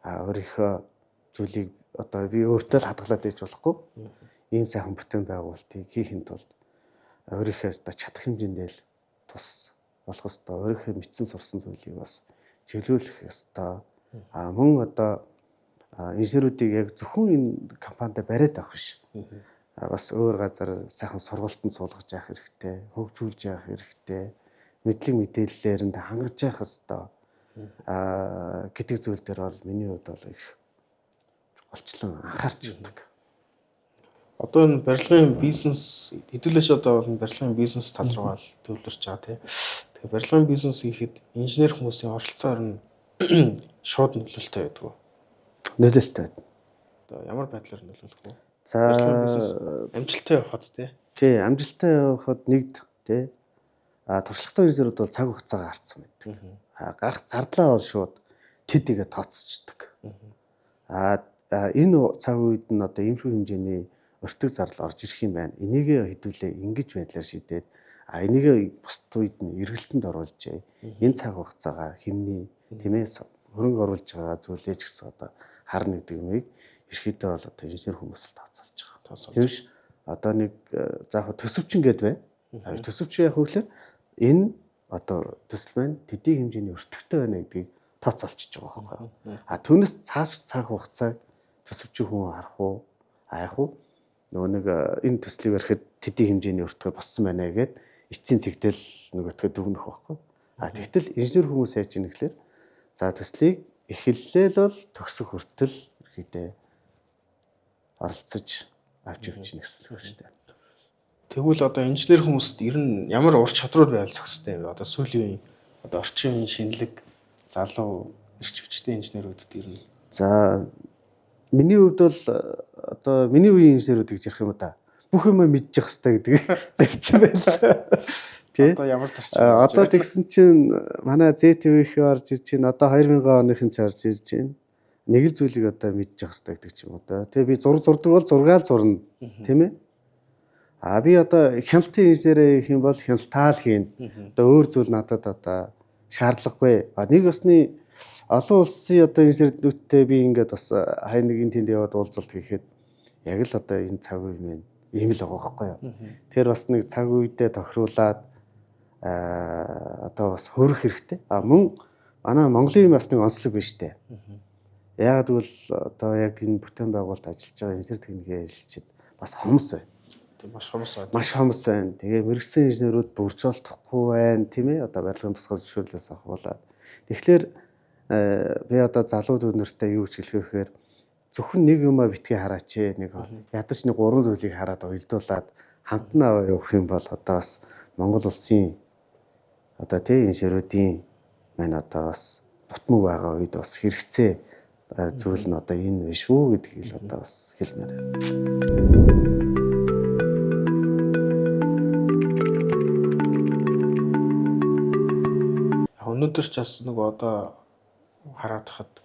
Өөрийнхөө зүйлийг одоо би өөртөө л хадгалаад ээж болохгүй. Ийм сайхан бүтээн байгуулалтыг хийхэд тулд өөрийнхөө одоо чадах хэмжээндээ л тус болох ёстой. Өөрийнхөө мэдсэн сурсан зүйлийг бас чиглүүлэх ёстой. Мөн одоо инженеруудыг яг зөвхөн энэ компанид бариад авах биш. Бас өөр газар сайхан сургалтанд суулгаж явах хэрэгтэй, хөгжүүлж явах хэрэгтэй, мэдлэг мэдээллээр нь хангаж явах хэрэгтэй. Гэдэг зүйл дээр бол миний хувьд бол их голчлон анхаарч байдаг.
Одоо энэ барилгын бизнес хэдүүлээш одоо барилгын бизнес тал руугаа л төвлөрч байгаа тийм. Тэгээ барилгын бизнес хийхэд инженер хүмүүсийн оролцоо нь шууд нөлөөлтэй байдаг уу?
Нөлөөлтэй байна.
Одоо ямар байдлаар нөлөөлөх вэ?
За
амжилттай явахад
тий амжилттай явахад нэгд тий туршлагатай инженерүүд бол цаг хугацаагаа харцсан байдаг. Гарах зардлаа бол шууд тэдийгээ тооцчихдаг. Энэ цаг үед нь одоо иймэрхүү хэмжээний өртөг зардал орж ирэх юм байна. Энийг хэдүүлээ ингэж байдлаар шийдээд энийг бусд үед нь эргэлтэнд оруулж энэ цаг хугацаагаа хэмнээ тиймээс хөрөнгө оруулж байгаа зүйлээж гэсэн одоо харна гэдэг юмыг ерхийдөө бол одоо инженер хүмүүс л тооцоолж байгаа. Тэгвш одоо нэг заах төсөвчин гэдэг байна. Төсөвчин яг хөглөө энэ одоо төсөл байна. Тэдний хэмжээний өртөгтэй байна гэдгийг тооцоолчихж байгаа байхгүй. Түүнээс цааш цаг хугацааг төсөвчин хүн харах уу? Яг уу нөгөө нэг энэ төслийг барихад тэдний хэмжээний өртгөө боссон байна гэгээд эцсийн цэгтэл нөгөөтгөө дүгнэх байхгүй. Тэгтэл инженер хүмүүс яаж ийм гэхэлэр за төслийг эхэллээл бол төгсөх хүртэл ерхийдээ оролцож авч явж гэнэ гэсэн үг шүү дээ.
Тэгвэл одоо инженер хүмүүст ер нь ямар ур чадрууд байл зохих хэрэгтэй вэ? Одоо сүүлийн үеийн одоо орчин үеийн шинэлэг залуу эрч хүчтэй инженерүүдэд ер нь.
За миний хувьд бол одоо миний үеийн инженерүүд гэж ярих юм да. Бүх юм мэдчих хэрэгтэй гэдэг зарчим байна. Тэ?
Одоо ямар зарчим?
Одоо тэгсэн чинь манай ZTV-х орж ирж байна. Одоо 2000 оных нь ч орж ирж байна. Нэг л зүйлийг одоо мэдчих хэрэгтэй гэдэг ч юм уу да. Тэгээ би зурдаг бол зургаал зурна. Тийм ээ? Би одоо хяналтын инженерээ хийх юм бол хяналтаа л хийн. Одоо өөр зүйл надад одоо шаардлагагүй. Нэг усны олон улсын одоо инженерүүдтэй би ингээд бас хай нэгэн тэнд яваад уулзалт хийхэд яг л одоо энэ цаг үе минь ийм л байгаа байхгүй юу. Тэр бас нэг цаг үедээ тохируулаад одоо бас хөрөх хэрэгтэй. Мөн манай Монголын бас нэг онцлог биш дээ. Яг гэвэл одоо яг энэ бүтээн байгуулалт ажиллаж байгаа инженер техникийн ажилчид бас хомс байна.
Маш хомс байна.
Маш хомс байна. Тэгээ мэрэгсэн инженерүүд бүрж олдохгүй байна, тийм ээ. Одоо барилгын тусгай зөвшөөрлөөс ахуулаад. Тэгэхээр би одоо залууд өнөртэй юу гэж хэлэх вэ гэхээр зөвхөн нэг юмаа битгий хараач нэг ядаж нэг гурван зүйлийг хараад уйлдуулад хамтнаа явах юм бол одоо бас Монгол улсын одоо тий инженерүүдийн маань одоо бас нутмаг байгаа үед бас хэрэгцээ зүйл нь одоо энэ биш үү гэдгийг л одоо бас хэлмээр байна.
өнөөдөр ч бас нэг одоо хараад хахад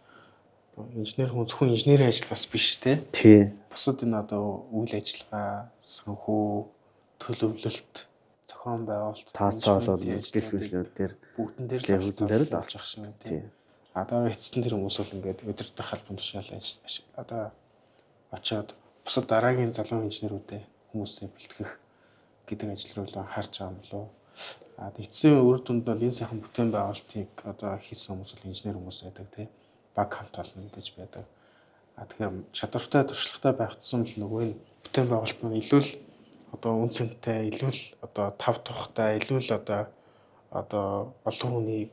инженер хүн зөвхөн инженерийн ажил бас биш те.
Тий.
Бусад энэ одоо үйл ажиллагаа, санхүү, төлөвлөлт, зохион байгуулалт,
Тооцоолол гэх мэтлүүдээр
бүгдэн дээр л
хүүхэн дээр л
орж ах шиг байна те. Одоо эцэстэн тэр хүмүүс бол ингээд өдөртөх халбан тушаал одоо очоод бусад дараагийн залуу инженерүүдээ хүмүүсээ бэлтгэх гэдэг ажил руу анхаарч байгаа юм болов. Эцсийн үр дүнд бол энэ сайхан бүтээн байгуулалтыг одоо хийсэн хүмүүс бол инженер хүмүүс байдаг те. Баг хамт олон мэдээж байдаг. Тэгэхээр чадвартай туршлагатай байх тусам л нөгөө энэ бүтээн байгуулалт нь илүү л одоо үнцэнтэй, илүү л одоо тав тухтай, илүү л одоо олон хүний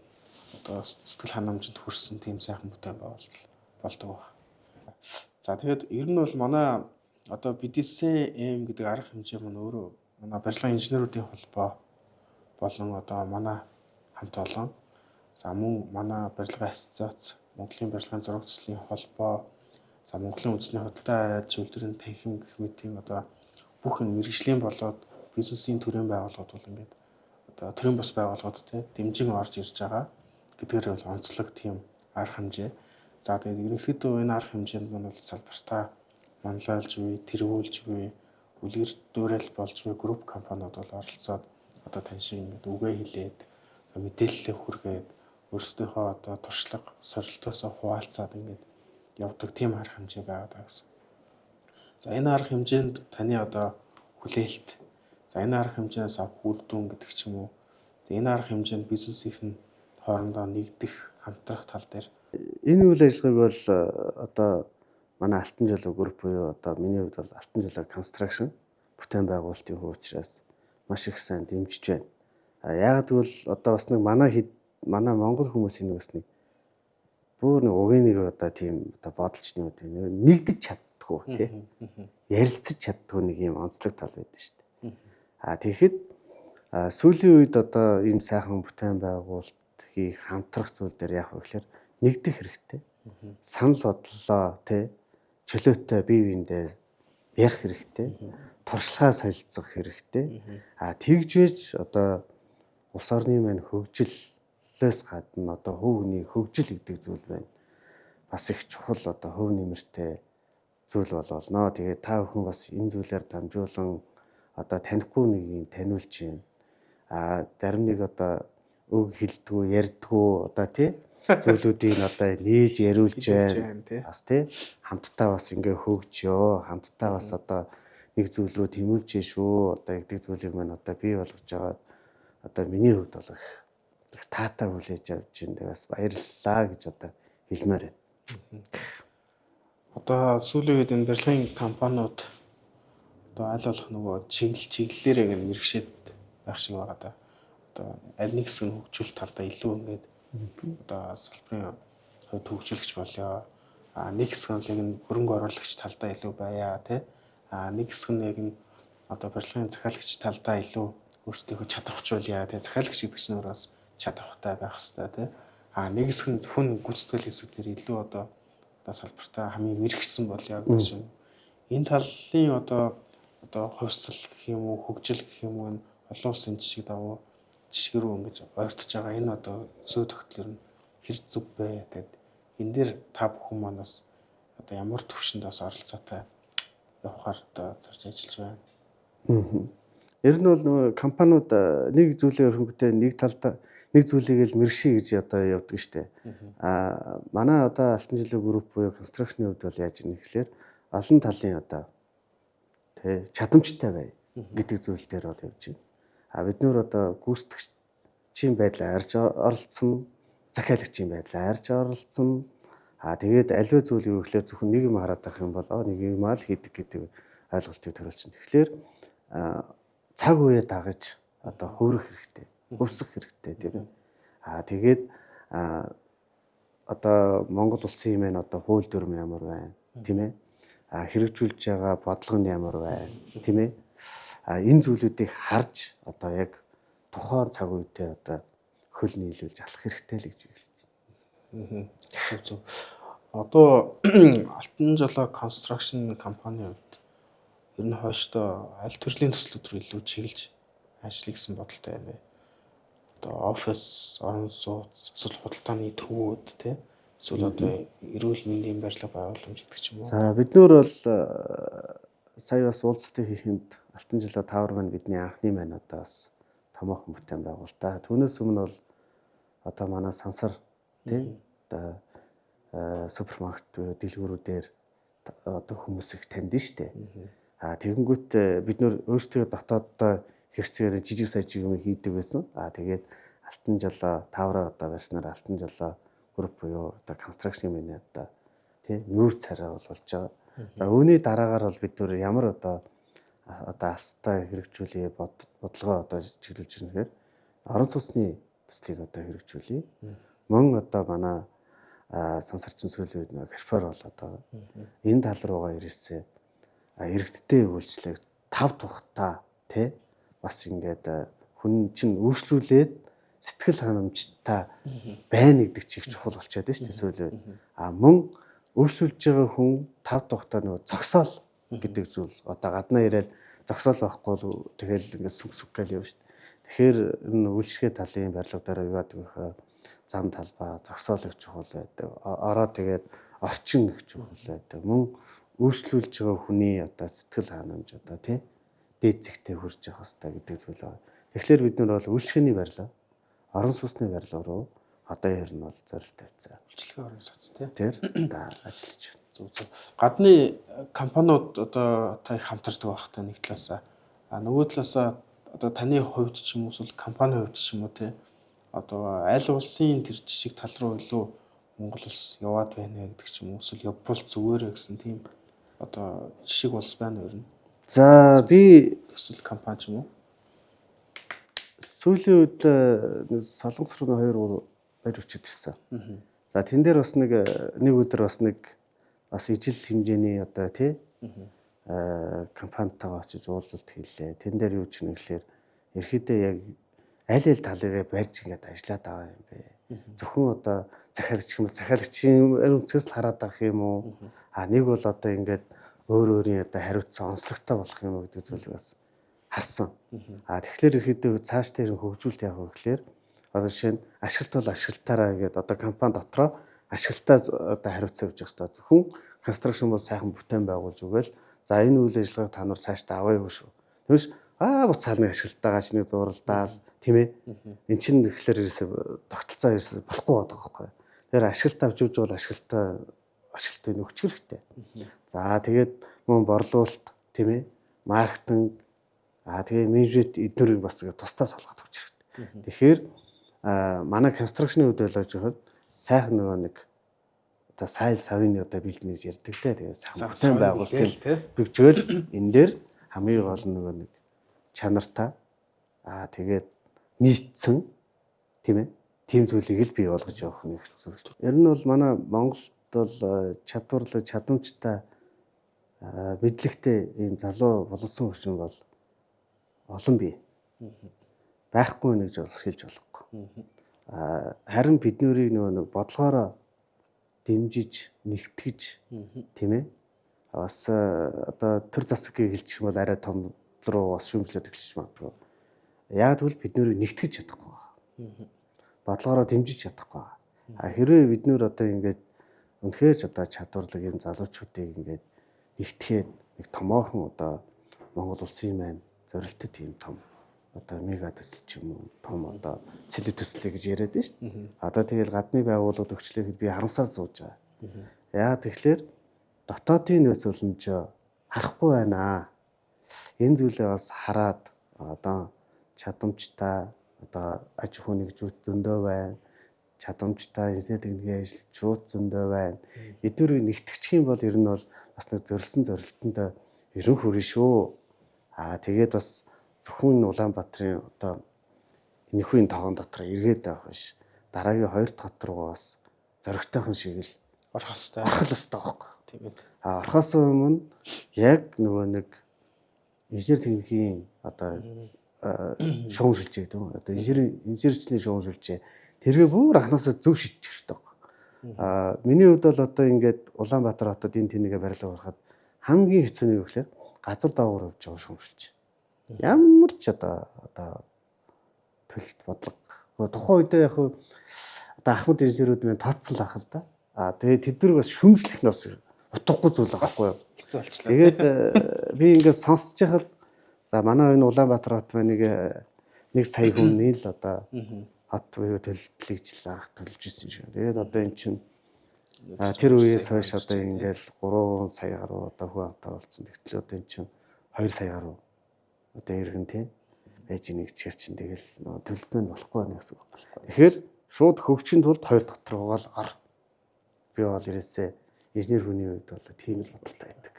одоо сэтгэл ханамжинд хүрсэн тийм сайхан бүтээн байгуулалт болдог баг. За тэгээд ер нь бол манай одоо BDSM гэдэг арга хэмжээ маань өөрөө манай барилгын инженеруудын холбоо болон одоо манай хамт олон за мөн манай барилгын ассоциац, Монголын барилгын зураг цэцлийн холбоо, за Монголын үндэсний худалдаа аж үйлдвэрийн танхим гэх мэтийн одоо бүх энэ мэргэжлийн болоод бизнесийн төрийн байгууллагууд бол ингээд одоо төрийн бас байгууллагууд те дэмжин орж ирж байгаа гэдгээр бол онцлог тийм арга хэмжээ. За тэгээд ерөнхийдөө энэ арга хэмжээнд маань бол салбартаа манлайлж буй, тэргүүлж буй, үлгэр дуурайл болж буй групп компаниуд бол оролцоод одоо тань шиг ингээд үгээ хэлээд мэдээлэлээ хүргээд өөрсдийнхөө одоо туршлага, сорилтоосоо хуваалцаад ингээд явдаг тийм арга хэмжээ байгаа даа гэсэн. За энэ арга хэмжээнд таны одоо хүлээлт, за энэ арга хэмжээс авах үр дүн гэдэг ч юм уу. Энэ арга хэмжээнд бизнесийн хоорондоо нэгдэх, хамтрах тал дээр
энэ үйл ажиллагааг бол одоо манай Алтан жолоо групп буюу одоо миний хувьд бол Алтан жолоо construction бүтээн байгуулалтын хөв учраас маш их сайн дэмжиж байна. Яагаад гэвэл одоо бас нэг манай монгол хүмүүсийн нэг бас нэг бүр нэг угийныг одоо тийм одоо бодолч юм уу нэгдэж чаддгүй тий. Ярилцаж чаддгүй нэг юм онцлог тал байдаг шүү дээ. Тэгэхэд сүүлийн үед одоо ийм сайхан бүтээн байгуулалт хийх хамтрах зүйл дээр яах вэ гэхээр нэгдэх хэрэгтэй. Санал бодлоо тий чөлөөтэй бие биендээ ярих хэрэгтэй. Туршлагаа солилцох хэрэгтэй. Тэгж байж одоо улс орны маань хөгжлөөс гадна одоо хувь хүний хөгжил гэдэг зүйл байна. Бас их чухал одоо хөв нэмэртэй зүйл болно. Тэгээд та бүхэн бас энэ зүйлээр дамжуулан одоо танихгүй нэг юм таниулж байна. Зарим нэг одоо үг хэлдэггүй, ярьдаггүй одоо тий зүйлүүдийг одоо нээж яриулж байна. Бас тий хамтдаа бас ингээ хөгжөө, хамтдаа бас одоо нэг зүйл рүү тэмүүлж шүү. Одоо гэдэг зүйлийг маань одоо бий болгож байгаа. Одоо миний хувьд бол их таатай хүлээж авч байна. Бас баярлалаа гэж одоо хэлмээр байна.
Одоо сүүлийн үед энэ барилгын компаниуд одоо аль болох нөгөө чиглэлээрээ мэрэгшээд байх шиг байгаа да. Одоо аль нэг хэсэг нь хөгжүүлэлт талдаа илүү ингээд одоо салбарын хувьд хөгжүүлэгч болёо. Нэг хэсэг нь яг нь хөрөнгө оруулагч талдаа илүү байя тий. Нэг хэсэг нь яг нь одоо барилгын захиалагч талдаа илүү өөрсдийнхөө чадварчуулъя тий. Захиалагч гэдэг чинь өөрөө бас чадвартай байх хэрэгтэй тий. Нэг хэсэг нь зөвхөн гүйцэтгэл хэсэг дээр илүү одоо салбартаа хамгийн мэрэгсэн болёо гэж чинь. Энэ талын одоо хувьсэл гэх юм уу, хөгжил гэх юм уу энэ олон улсын жишг давуу жишг рүү ингэж ойртож байгаа энэ одоо зүй тогтолцоор нь хэр зүг бэ гэдэг. Энэ дээр та бүхэн манаас одоо ямар төвшөнд бас оролцоотой явахаар одоо зорж ажиллаж байна.
Ер нь бол нөгөө компаниуд нэг зүйлээ өрхөнгөтэй нэг талдаа нэг зүйлийг л мэрэгшээ гэж одоо явдаг штэ. Манай одоо Алтан жолоо групп буюу конструкшны хувьд бол яаж ийм гэхээр олон талын одоо тий чадамжтай бай гэдэг зүйл дээр бол явж байна. Бид нөр одоо гүйцэтгэгчийн байдлаа арьж оролцсон, захиалагчийн байдлаа арьж оролцсон. Тэгээд аливаа зүйлийг өгөхлээр зөвхөн нэг юм хараад байх юм бол нэг юм аа л хийдэг гэдэг ойлголтыг төрүүлсэн. Тэгэхээр цаг үеэ дагаж одоо хөөрөх хэрэгтэй, хөвсөх хэрэгтэй тийм. Тэгээд одоо Монгол улсын юм одоо хууль дүрм ямар байна тийм ээ. Хэрэгжүүлж байгаа бодлого нь ямар байна тийм ээ. Энэ зүйлүүдийг харж одоо яг тухайн цаг үедээ одоо хөл нийлүүлж алах хэрэгтэй л гэж хэлж байна.
Зөв. Одоо Алтан жолоо construction компани хувьд ер нь хойштоо аль төрлийн төслүүд рүү илүү чиглэж ажиллая гэсэн бодолтой байна вэ? одоо офис, орон сууц, эсвэл худалдааны төвүүд тий эсвэл одоо эрүүл мэндийн барилга байгууламж гэдэг ч юм уу.
За бид нөр бол сая бас уулзалтыг хийхэд Алтан жилийн таавар маань бидний анхны маань одоо бас томоохон бүтээн байгуулалтаа. Түүнээс өмнө бол одоо манай сансар тий одоо супермаркет дэлгүүрүүдээр одоо хүмүүс их танд нь штэ. Тэгэнгүүт бид нөр өөрсдөө дотооддоо хэрэгцээгээр жижиг сажиг юм хийдэг байсан. Тэгээд Алтан жилийн таавраа одоо барьснаар Алтан жилийн групп буюу одоо констракшн миний одоо тий нүүр царай болж байгаа. За үүний дараагаар бол бид нөр ямар одоо астаа хэрэгжүүлээ бодлогоо одоо чиглүүлж ирнэ гэхээр орон сууцны төслийг одоо хэрэгжүүлээ. Мөн одоо манай сансарчин сүүлийн үед нэг реформ болоод байгаа. Энэ тал руугаа ирээсээ иргэдтэй үйлчлэг 5 тухтаа тий бас ингээд хүн чинь өөрчлүүлээд сэтгэл ханамжтай байна гэдэг чих чухал болчиход байна шүү дээ сүүлийн үед. Мөн өөрчлүүлж байгаа хүн 5 тухтаа нөгөө зогсоол гэдэг зүйл одоо гаднаа ирээд зогсоол байхгүй тэгэл ингээд сүг гээл явна шүү дээ. Тэгэхээр энэ үйлчлэгээ талын барилга дээр юу гэдэг вэ? Зам талбай зогсоол их чухал байдаг. Ороо тэгээд орчин их чухал байдаг. Мөн өөрчлүүлж байгаа хүний одоо сэтгэл ханамж одоо тий дээд зэгтээ хүрч явах хэрэгтэй гэдэг зүйл байна. Тэгэхээр бид нар бол үйлчлэгээний барилга, орон сууцны барилга руу одоо ер нь бол зорилт тавьцаа.
Үйлчлэгээ орон сууц тий.
Тэр ажиллаж байна.
Зөв. Гадны компаниуд одоо та их хамтардаг байх та нэг талаасаа. Нөгөө талаасаа одоо таны хувьд ч юм уу эсвэл компани хувьд ч юм уу тий одоо аль улсын тэр жижиг тал руу илүү Монгол улс яваад байна гэдэг ч юм уу эсвэл Япон зүгээрээ гэсэн тийм одоо жишг улс байна уу ер нь.
За би
эсвэл компани ч юм уу
сүүлийн үед Солонгос руу 2-3 барь өчөд ирсэн. За тэн дээр бас нэг өдөр бас ижил хэмжээний одоо тий компанитайгаа очиж уулзалт хийлээ. Тэн дээр юу ч нэглэхээр ерөөдөө яг аль талыг барьж ингээд ажиллаад байгаа юм бэ. Зөвхөн одоо захиалагчийн өнцгөөс л хараад байгаа юм уу? Нэг бол одоо ингээд өөрийн одоо хариуцсан онцлогтой болох юм уу гэдэг зүйлийг бас харсан. Тэгэхээр ерөөдөө цааш дээр хөгжүүлэлт явах гэхээр одоо жишээ нь ашигт бол ашиглалтаараа ингээд одоо компани дотроо ашиглалтаа одоо хариуцсан явж байгаа хэрэгтэй. Зөвхөн констракшн бол сайхан бүтээн байгуулж өгөөл за энэ үйл ажиллагааг та нар цаашдаа аваа юу шүү. Тэгвш буцаал нэг ашиглалтаагаа чиний зуралдаал тийм ээ. Эн чинь тэгэхээр ерөөсө тогтолцоо ерөөсө болохгүй байдаг байхгүй. Тэгэхээр ашиглалт авч өгч бол ашиглалтыг өгч хэрэгтэй. За тэгээд мөн борлуулалт тийм ээ. Маркетинг тэгээ менежмент эднэрийг бас тусдаа салгаад өгч хэрэгтэй. Тэгэхээр манай констракшны үед ойлгож байхад сайхан нэг одоо сайл савины одоо бэлднэ гэж ярьдаг те. Тэгээ сайхан байгуулалт бигжөөл энэ дээр хамгийн гол нэг чанартай тэгээд нийцсэн тийм ээ. Тийм зүйлийг л бий болгож явах нэг зүйл. Ер нь бол манай Монголд бол чадамжтай мэдлэгтэй ийм залуу боловсон хүчин бол олон бий. Байхгүй нэг жол хэлж болохгүй. Харин бид нөрийг нэг бодлогоороо дэмжиж, нэгтгэж тийм ээ. Бас одоо төр засгийг хэлчих юм бол арай том руу бас шүүмжлээд эхэлж магадгүй. Яг тэгвэл бид нөрийг нэгтгэж чадахгүй байна. Бодлогоороо дэмжиж чадахгүй байна. Хэрвээ бид нөр одоо ингээд үнэхээр ч одоо чадварлаг юм залуучуудыг ингээд нэгтгэхэд нэг томоохон одоо Монгол улсын маань зорилттой тийм том одоо мега төсөл ч юм уу том одоо цэлэг төслөө гэж яриад байна шүү дээ. Одоо тэгэл гадны байгууллагууд өгчлөөхөд би харамсаад сууж байгаа. Яа тэгэхээр дотоодын нөөц боломжоо харахгүй байна. Энэ зүйлээ бас хараад одоо чадамжтай одоо аж ахуй нэгжүүд зөндөө байна. Чадамжтай инженер техникийн ажилчид зөндөө байна. Эдгээрийг нэгтгэчих юм бол ер нь бол бас нэг зорилсон зорилтонд ерөн хүрнэ шүү. Тэгээд бас зөвхөн Улаанбаатарын одоо энэхүүн тогоон дотор эргээд байх биш. Дараагийн 2 дахь хот руу бас зөрөгтэйхэн шиг л орох хэрэгтэй байхгүй. Тийм ээ. Орохоос өмнө яг нөгөө нэг инженер техникийн одоо шуумжилж гэдэг юм. Одоо инженерчлийн шуумжилж тэргээ бүр анханасаа зөв шийдчих хэрэгтэй байна. Миний хувьд бол одоо ингээд Улаанбаатар хотод энэ тэнийгээ барилга барахад хамгийн хэцүү нь юу гэхээр газар даавар явж байгаа шуумжилж. Ямар ч одоо төлөлт бодлого байхгүй. Тухайн үедээ яг одоо Ахмад инженерүүд минь тооцсон л ах л да. Тэгээд тэднийг бас шүмжлэх нь бас утгагүй зүйл байхгүй юу.
Хэцүү болчихлоо.
Тэгээд би ингээд сонсож байхад за манай энэ Улаанбаатар хот маань нэг сая хүний л одоо хот буюу төлөвлөлтийг анх төлж ирсэн шиг. Тэгээд одоо эн чинь тэр үеэс хойш одоо ингээл 3 сая гаруй одоо хүн амтаа болсон. Тэгтэл одоо эн чинь 2 сая гаруй одоо иргэн тийм байж нэг чир чинь тэгэл төлөвлөлт нь болохгүй байна гэсэн үг. Тэгэхээр шууд хөгжихийн тулд хоёр доторгоо л ор. Би бол ерөөсөө инженер хүний үед бол тийм л бодлоо байдаг.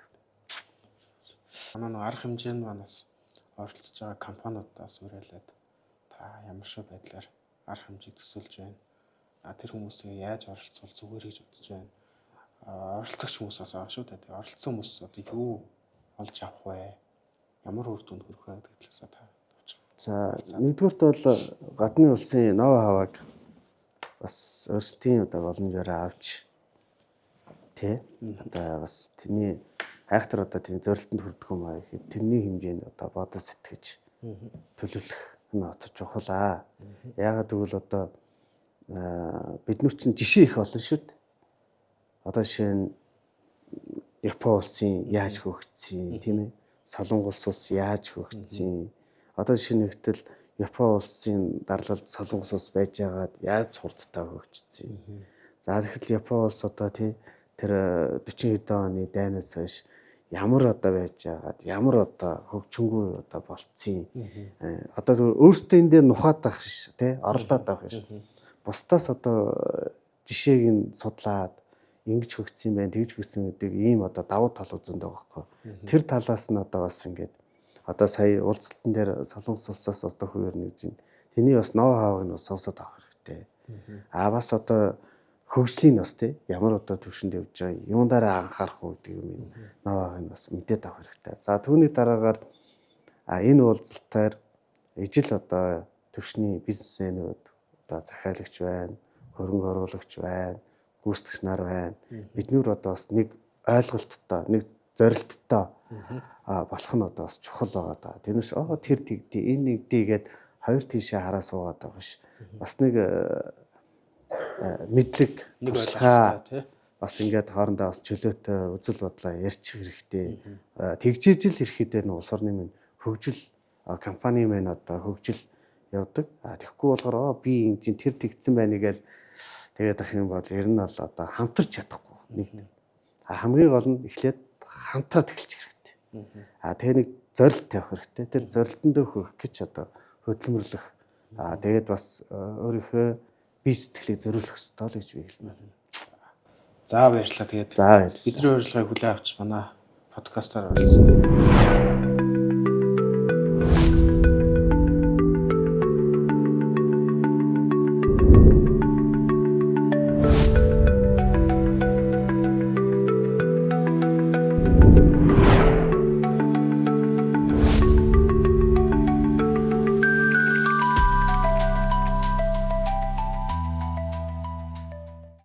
Манай нэг арга хэмжээнд манаас оролцож байгаа компаниудаас уриалаад та ямар шиг байдлаар арга хэмжээ төсөлж байна. Тэр хүмүүсээ яаж оролцвол зүгээр гэж бодож байна. Оролцогч хүмүүс бас байгаа шүү дээ. Оролцсон хүмүүс одоо юу олж авах вэ? Ямар үр дүнд хүрэх вэ гэдэг талаас та товч.
За нэгдүгürt бол гадны улсын ноу хавааг бас өөрсдийн одоо боломжоор авч тий одоо бас тэрний хайхтар одоо тийм зорилтонд хүрдэг юм аа гэхэд тэрний хэмжээнд одоо бодож сэтгэж төлөвлөх нь одоо чухал. Яагаад гэвэл одоо бид нар чинь жишээ их олон шүү дээ. Одоо жишээ нь Япон улсын яаж хөгжсөн тийм ээ. Солонгос улс яаж хөгжсөн. Одоо жишээ нь ихтэл Япон улсын дарлалд солонгос улс байж байгаад яаж хурдтай хөгжсөн. За тэгэхээр Япон улс одоо тий тэр 40 хэдэн оны дайнаас хойш ямар одоо байж байгаад ямар одоо хөгжингүй одоо болцсон. Одоо өөртөө энэ дээр нухаад байх ш тий оролдоод байх ш. Бусдаас одоо жишээг нь судлаад ингэж хөгжсөн байх, тэгж хөгжсөн гэдэг ийм одоо давуу тал үзэнд байгаа байхгүй. Тэр талаас нь одоо бас ингээд одоо сая уулзалтан дээр солонгос улсаас одоо хуваар нэгж байна. Тэний бас ноу хавыг нь бас сонсоод авах хэрэгтэй. Бас одоо хөгжлийн бас тий ямар одоо төвшөнд явж байгаа юм дараа анхаарах уу гэдэг юм ноу хавыг нь бас мэдээд авах хэрэгтэй. За түүний дараагаар энэ уулзалтаар ижил одоо төвшний бизнесмэнүүд одоо захиалагч байна, хөрөнгө оруулагч байна, гүйцэтгэгч нар байна. Биднэр одоо бас нэг ойлголттой, нэг зорилттой болох нь одоо бас чухал байгаа да. Тэрнээс тэр тэгдэ, энэ нэгдэ гээд хоёр тийшээ хараа суугаад байгаа ш. Бас нэг мэдлэг туслахаа бас ингээд хоорондоо бас чөлөөтэй үзэл бодлоо ярьчих хэрэгтэй. Тэгжээж л ирэхэд нь улс орны минь хөгжил компани маань одоо хөгжил явдаг. Тэгэхгүй болохоор би энэ чинь тэр тэгсэн байна гээл тэгээд ах юм бол ер нь бол одоо хамтарч чадахгүй нэг. Хамгийн гол нь эхлээд хамтраад эхэлчих хэрэгтэй. Тэгээ нэг зорилт тавих хэрэгтэй. Тэр зорилтонд хүрэх гэж одоо хөдөлмөрлөх. Тэгээд бас өөрийнхөө бие сэтгэлийг зориулах ёстой л гэж би хэлмээр байна.
За баярлалаа. Тэгээд бидний урилгыг хүлээн авч манай подкастаар оролцсон.